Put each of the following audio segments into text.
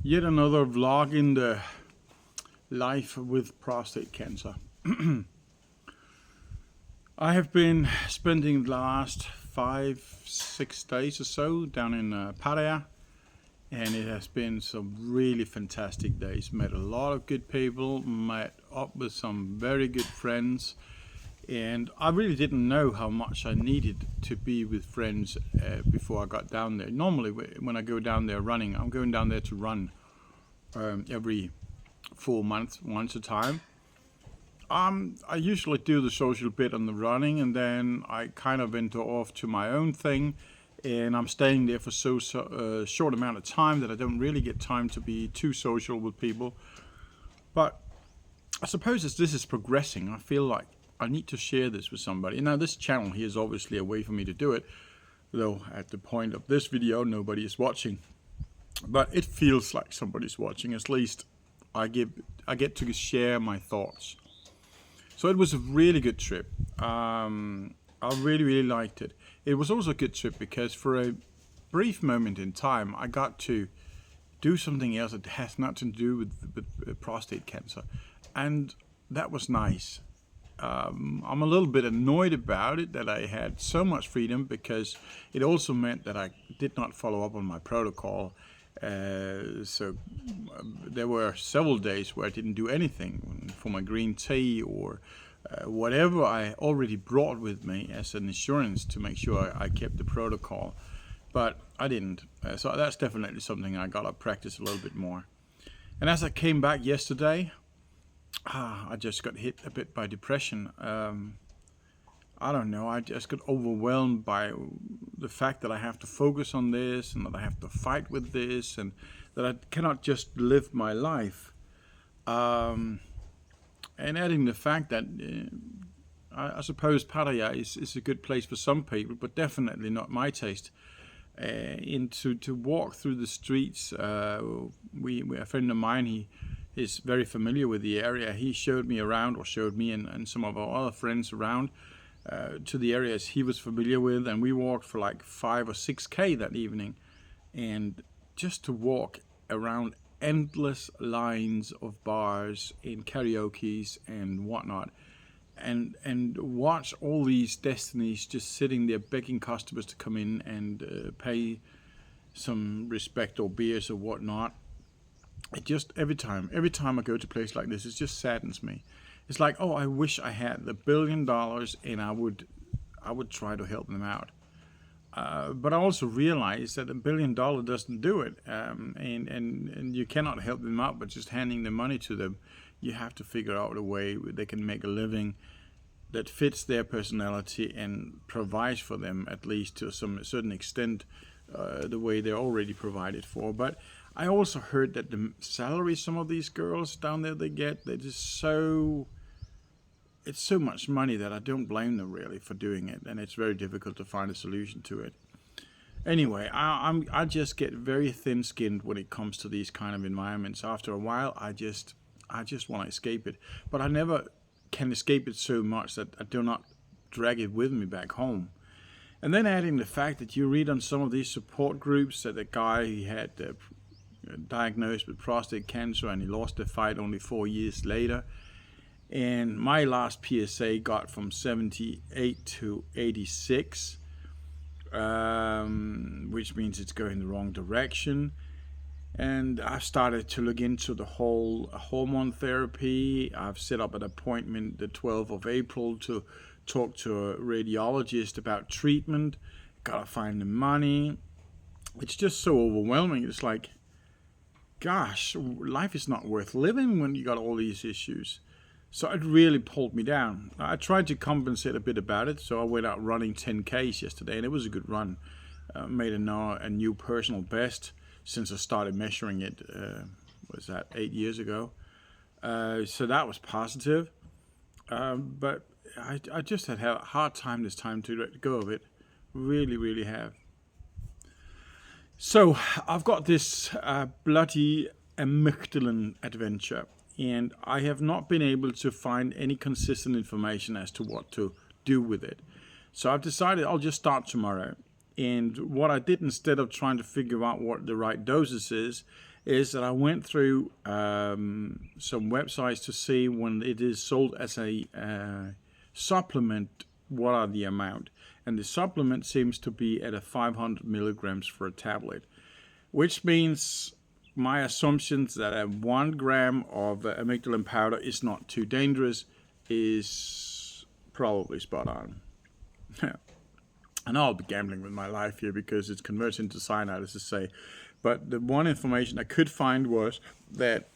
Yet another vlog in the life with prostate cancer. I have been spending the last 5-6 days or so down in Pattaya, and it has been some really fantastic days. Met a lot of good people, met up with some very good friends, and I really didn't know how much I needed to be with friends before I got down there. Normally when I go down there running, I'm going down there to run every 4 months, once a time. I usually do the social bit on the running, and then I kind of enter off to my own thing, and I'm staying there for so short amount of time that I don't really get time to be too social with people. But I suppose as this is progressing, I feel like I need to share this with somebody. Now, this channel here is obviously a way for me to do it, though at the point of this video, nobody is watching. But it feels like somebody's watching. At least I get to share my thoughts. So it was a really good trip. I really liked it. It was also a good trip because for a brief moment in time, I got to do something else that has nothing to do with prostate cancer, and that was nice. I'm a little bit annoyed about it that I had so much freedom, because it also meant that I did not follow up on my protocol. So there were several days where I didn't do anything for my green tea or whatever I already brought with me as an insurance to make sure I kept the protocol, but I didn't. So that's definitely something I gotta practice a little bit more. And as I came back yesterday, I just got hit a bit by depression. I don't know, I just got overwhelmed by the fact that I have to focus on this, and that I have to fight with this, and that I cannot just live my life. And adding the fact that I suppose Pattaya is a good place for some people, but definitely not my taste. To walk through the streets, a friend of mine, he is very familiar with the area. He showed me around, or showed me and some of our other friends around to the areas he was familiar with, and we walked for like 5 or 6K that evening. And just to walk around endless lines of bars and karaoke's and whatnot, and watch all these destinies just sitting there begging customers to come in and pay some respect or beers or whatnot. It just, every time I go to a place like this, it just saddens me. It's like, oh, I wish I had the $1 billion, and I would try to help them out. But I also realize that $1 billion doesn't do it, and you cannot help them out by just handing the money to them. You have to figure out a way where they can make a living that fits their personality and provides for them, at least to a certain extent, the way they're already provided for. But I also heard that the salary some of these girls down there they get, it's so much money that I don't blame them really for doing it, and it's very difficult to find a solution to it. Anyway, I just get very thin-skinned when it comes to these kind of environments. After a while, I just want to escape it, but I never can escape it so much that I do not drag it with me back home. And then adding the fact that you read on some of these support groups that a guy, he had diagnosed with prostate cancer, and he lost the fight only 4 years later. And my last PSA got from 78 to 86, which means it's going the wrong direction. And I've started to look into the whole hormone therapy. I've set up an appointment the 12th of April to talk to a radiologist about treatment. Gotta find the money. It's just so overwhelming. It's like, gosh, life is not worth living when you got all these issues. So it really pulled me down. I tried to compensate a bit about it, so I went out running 10Ks yesterday, and it was a good run. Made a new personal best since I started measuring it, was that 8 years ago? So that was positive. But I just had a hard time this time to let go of it. Really have. So I've got this bloody amygdalin adventure, and I have not been able to find any consistent information as to what to do with it. So I've decided I'll just start tomorrow. And what I did, instead of trying to figure out what the right doses is that I went through some websites to see when it is sold as a supplement, what are the amount. And the supplement seems to be at a 500 milligrams for a tablet, which means my assumptions that a 1 gram of amygdalin powder is not too dangerous is probably spot on. I know I'll be gambling with my life here because it's converted into cyanide, as I say. But the one information I could find was that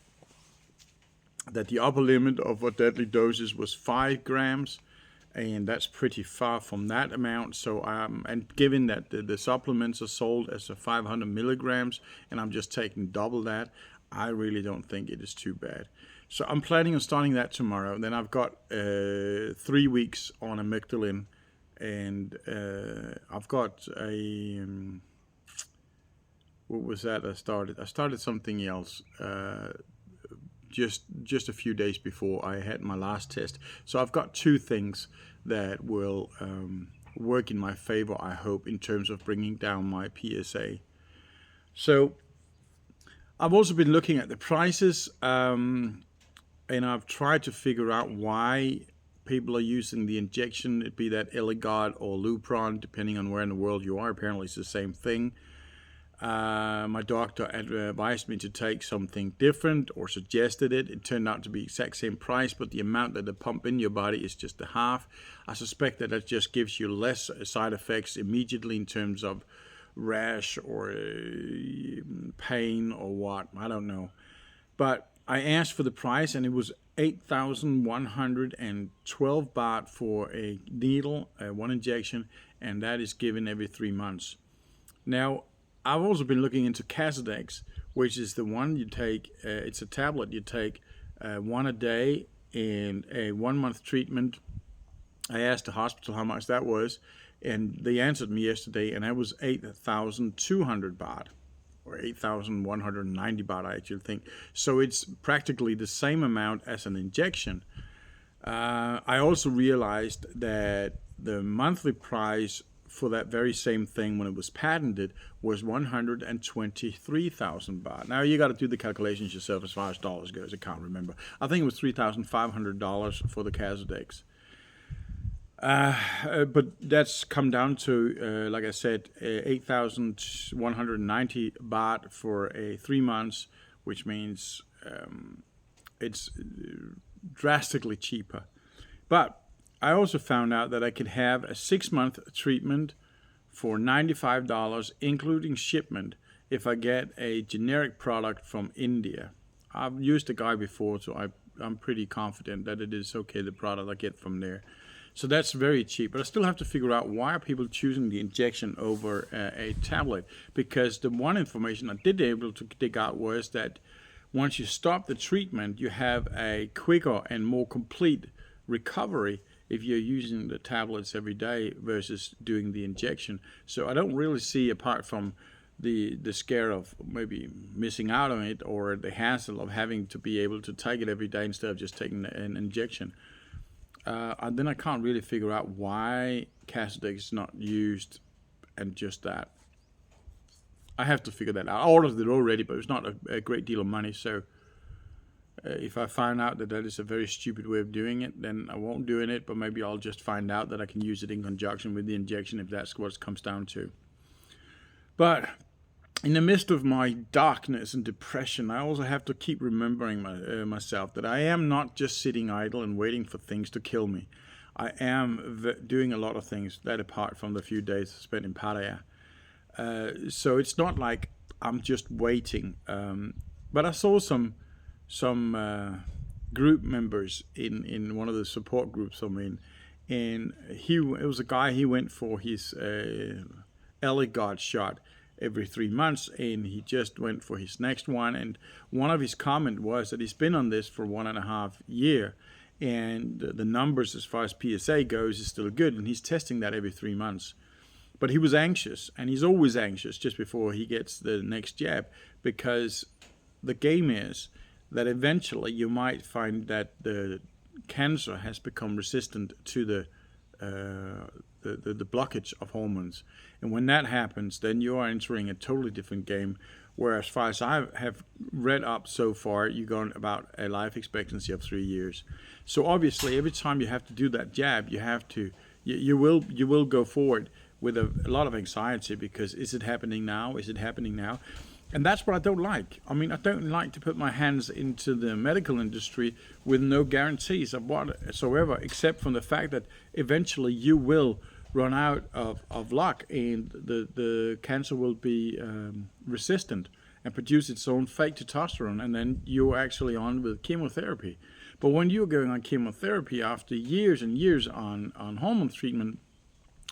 the upper limit of what deadly doses was 5 grams, and that's pretty far from that amount. So, and given that the supplements are sold as a 500 milligrams, and I'm just taking double that, I really don't think it is too bad. So I'm planning on starting that tomorrow. Then I've got 3 weeks on amygdalin, and I've got a what was that I started? I started something else just a few days before I had my last test. So I've got 2 things that will work in my favor, I hope, in terms of bringing down my PSA. So I've also been looking at the prices, and I've tried to figure out why people are using the injection, it be that Eligard or Lupron, depending on where in the world you are. Apparently it's the same thing. My doctor advised me to take something different, or suggested it. It turned out to be exact same price, but the amount that they pump in your body is just a half. I suspect that just gives you less side effects immediately in terms of rash or pain or what. I don't know. But I asked for the price, and it was 8,112 baht for a needle, 1 injection, and that is given every 3 months. Now, I've also been looking into Casodex, which is the one you take. It's a tablet you take 1 a day in a 1-month treatment. I asked the hospital how much that was, and they answered me yesterday, and that was 8,200 baht, or 8,190 baht, I actually think. So it's practically the same amount as an injection. I also realized that the monthly price for that very same thing when it was patented was 123,000 baht. Now you got to do the calculations yourself as far as dollars goes. I can't remember. I think it was $3,500 for the Casodex. But that's come down to, like I said, 8,190 baht for 3 months, which means it's drastically cheaper. But I also found out that I could have a 6-month treatment for $95, including shipment, if I get a generic product from India. I've used a guy before, so I'm pretty confident that it is okay, the product I get from there. So that's very cheap. But I still have to figure out, why are people choosing the injection over a tablet? Because the one information I did able to dig out was that once you stop the treatment, you have a quicker and more complete recovery if you're using the tablets every day versus doing the injection. So I don't really see, apart from the scare of maybe missing out on it, or the hassle of having to be able to take it every day instead of just taking an injection, and then I can't really figure out why Casodex is not used, and just that. I have to figure that out. I ordered it already, but it's not a great deal of money, so if I find out that is a very stupid way of doing it, then I won't do it, but maybe I'll just find out that I can use it in conjunction with the injection, if that's what it comes down to. But in the midst of my darkness and depression, I also have to keep remembering myself that I am not just sitting idle and waiting for things to kill me. I am doing a lot of things, that apart from the few days spent in Pattaya. So it's not like I'm just waiting. But I saw some group members in one of the support groups I'm in, and it was a guy, he went for his Eligard shot every 3 months, and he just went for his next one, and one of his comment was that he's been on this for 1.5 years, and the numbers as far as PSA goes is still good, and he's testing that every 3 months. But he was anxious, and he's always anxious just before he gets the next jab, because the game is that eventually you might find that the cancer has become resistant to the the blockage of hormones. And when that happens, then you are entering a totally different game. Where, as far as I have read up so far, you're going about a life expectancy of 3 years. So obviously, every time you have to do that jab, you will go forward with a lot of anxiety, because is it happening now? Is it happening now? And that's what I don't like. I mean, I don't like to put my hands into the medical industry with no guarantees of whatsoever, except from the fact that eventually you will run out of luck, and the cancer will be resistant and produce its own fake testosterone, and then you're actually on with chemotherapy. But when you're going on chemotherapy after years and years on hormone treatment,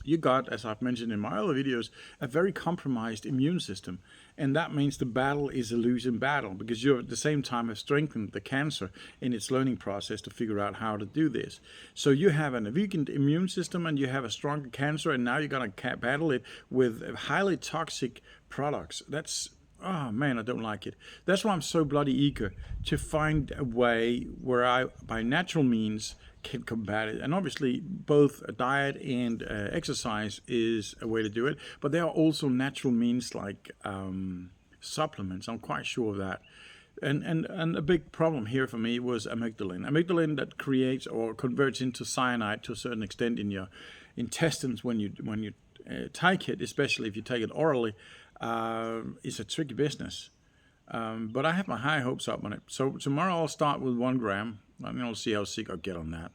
you got, as I've mentioned in my other videos, a very compromised immune system. And that means the battle is a losing battle, because you at the same time have strengthened the cancer in its learning process to figure out how to do this. So you have a weakened immune system, and you have a stronger cancer, and now you're going to battle it with highly toxic products. Oh man, I don't like it. That's why I'm so bloody eager to find a way where I, by natural means, can combat it. And obviously both diet and exercise is a way to do it, but there are also natural means like supplements. I'm quite sure of that. And a big problem here for me was amygdalin that creates or converts into cyanide to a certain extent in your intestines when you take it, especially if you take it orally. Is a tricky business. But I have my high hopes up on it. So tomorrow I'll start with 1 gram. I mean, I'll see how sick I'll get on that.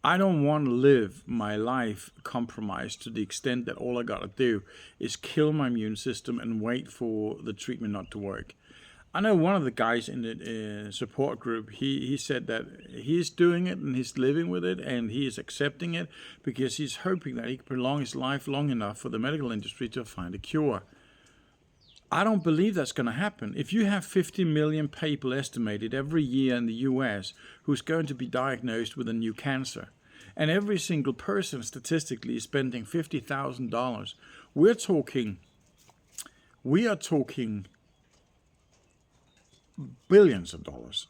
I don't want to live my life compromised to the extent that all I got to do is kill my immune system and wait for the treatment not to work. I know one of the guys in the support group, he said that he's doing it and he's living with it and he is accepting it because he's hoping that he can prolong his life long enough for the medical industry to find a cure. I don't believe that's going to happen. If you have 50 million people estimated every year in the US who's going to be diagnosed with a new cancer, and every single person statistically is spending $50,000, we are talking billions of dollars.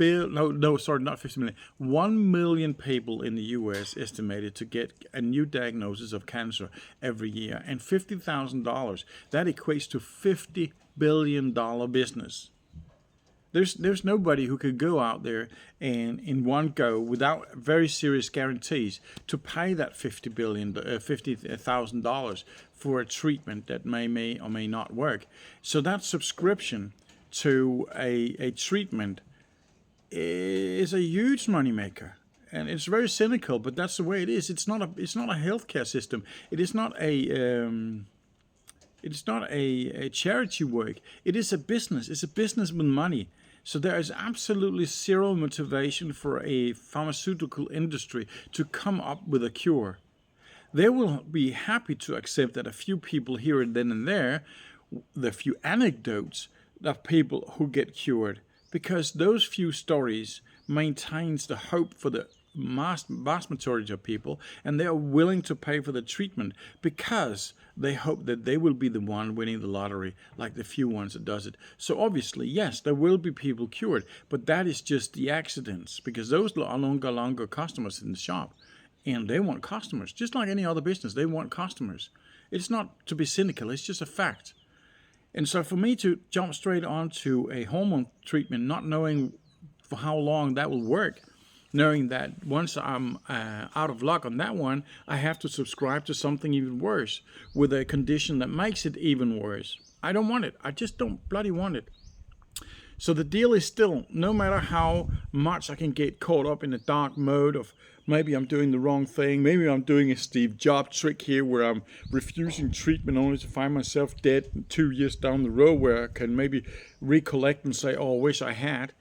Not 50 million. 1 million people in the US estimated to get a new diagnosis of cancer every year. And $50,000, that equates to $50 billion business. There's nobody who could go out there and in one go, without very serious guarantees, to pay that $50,000 for a treatment that may or may not work. So that subscription to a treatment is a huge moneymaker, and it's very cynical, but that's the way it is. It's not a healthcare system. It is not a charity work. It is a business. It's a business with money. So there is absolutely zero motivation for a pharmaceutical industry to come up with a cure. They will be happy to accept that a few people here and then and there, the few anecdotes of people who get cured, because those few stories maintains the hope for the vast majority of people, and they are willing to pay for the treatment because they hope that they will be the one winning the lottery, like the few ones that does it. So obviously, yes, there will be people cured, but that is just the accidents, because those are longer customers in the shop, and they want customers, just like any other business. They want customers. It's not to be cynical, it's just a fact. And so for me to jump straight onto a hormone treatment, not knowing for how long that will work, knowing that once I'm out of luck on that one, I have to subscribe to something even worse with a condition that makes it even worse. I don't want it. I just don't bloody want it. So the deal is still, no matter how much I can get caught up in the dark mode of maybe I'm doing the wrong thing, maybe I'm doing a Steve Jobs trick here where I'm refusing treatment only to find myself dead 2 years down the road, where I can maybe recollect and say, oh, I wish I had.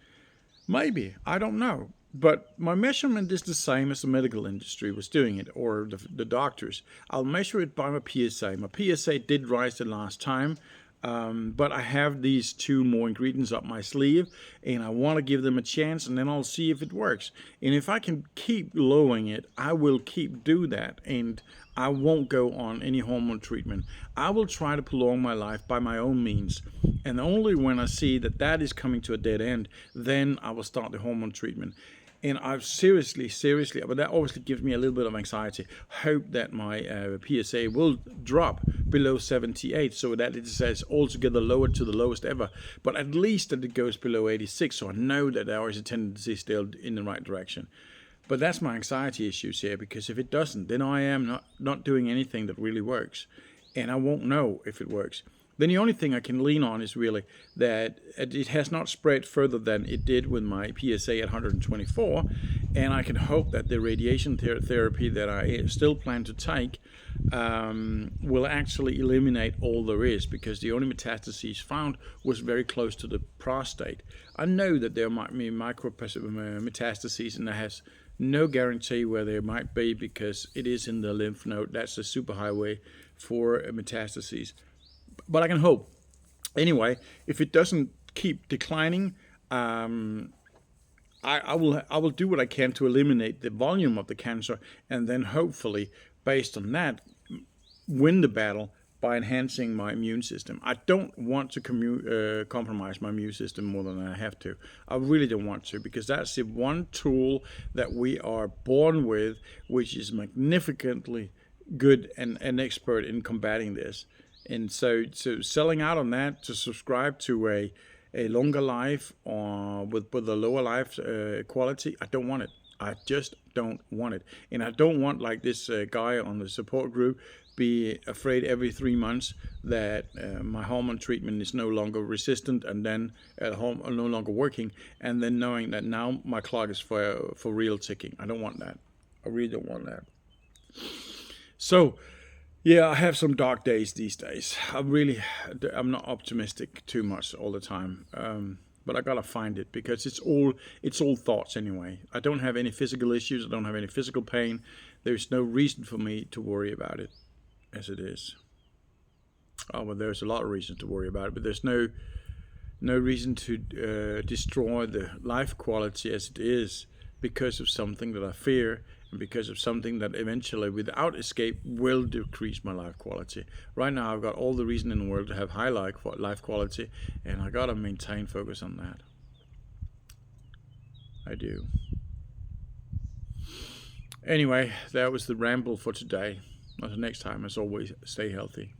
Maybe, I don't know. But my measurement is the same as the medical industry was doing it, or the doctors. I'll measure it by my PSA. My PSA did rise the last time. But I have these 2 more ingredients up my sleeve, and I want to give them a chance, and then I'll see if it works. And if I can keep lowering it, I will keep do that, and I won't go on any hormone treatment. I will try to prolong my life by my own means, and only when I see that that is coming to a dead end, then I will start the hormone treatment. And I've seriously, but that obviously gives me a little bit of anxiety. Hope that my PSA will drop below 78, so that it says altogether lowered to the lowest ever. But at least that it goes below 86, so I know that there is a tendency still in the right direction. But that's my anxiety issues here, because if it doesn't, then I am not doing anything that really works, and I won't know if it works. Then the only thing I can lean on is really that it has not spread further than it did with my PSA at 124, and I can hope that the radiation therapy that I still plan to take will actually eliminate all there is, because the only metastases found was very close to the prostate. I know that there might be micro metastases, and I has no guarantee where there might be, because it is in the lymph node. That's the superhighway for metastases. But I can hope. Anyway, if it doesn't keep declining, I will do what I can to eliminate the volume of the cancer, and then hopefully, based on that, win the battle by enhancing my immune system. I don't want to compromise my immune system more than I have to. I really don't want to, because that's the one tool that we are born with, which is magnificently good and an expert in combating this. And so selling out on that to subscribe to a longer life with a lower life quality, I don't want it. I just don't want it. And I don't want, like this guy on the support group, be afraid every 3 months that my hormone treatment is no longer resistant, and then no longer working, and then knowing that now my clock is for real ticking. I don't want that. I really don't want that. So, yeah, I have some dark days these days. I'm not optimistic too much all the time, but I gotta find it, because it's all thoughts anyway. I don't have any physical issues. I don't have any physical pain. There's no reason for me to worry about it, as it is. Oh, well, there's a lot of reasons to worry about it, but there's no reason to destroy the life quality as it is, because of something that I fear, and because of something that eventually, without escape, will decrease my life quality. Right now, I've got all the reason in the world to have high life quality, and I gotta maintain focus on that. I do. Anyway, that was the ramble for today. Until next time, as always, stay healthy.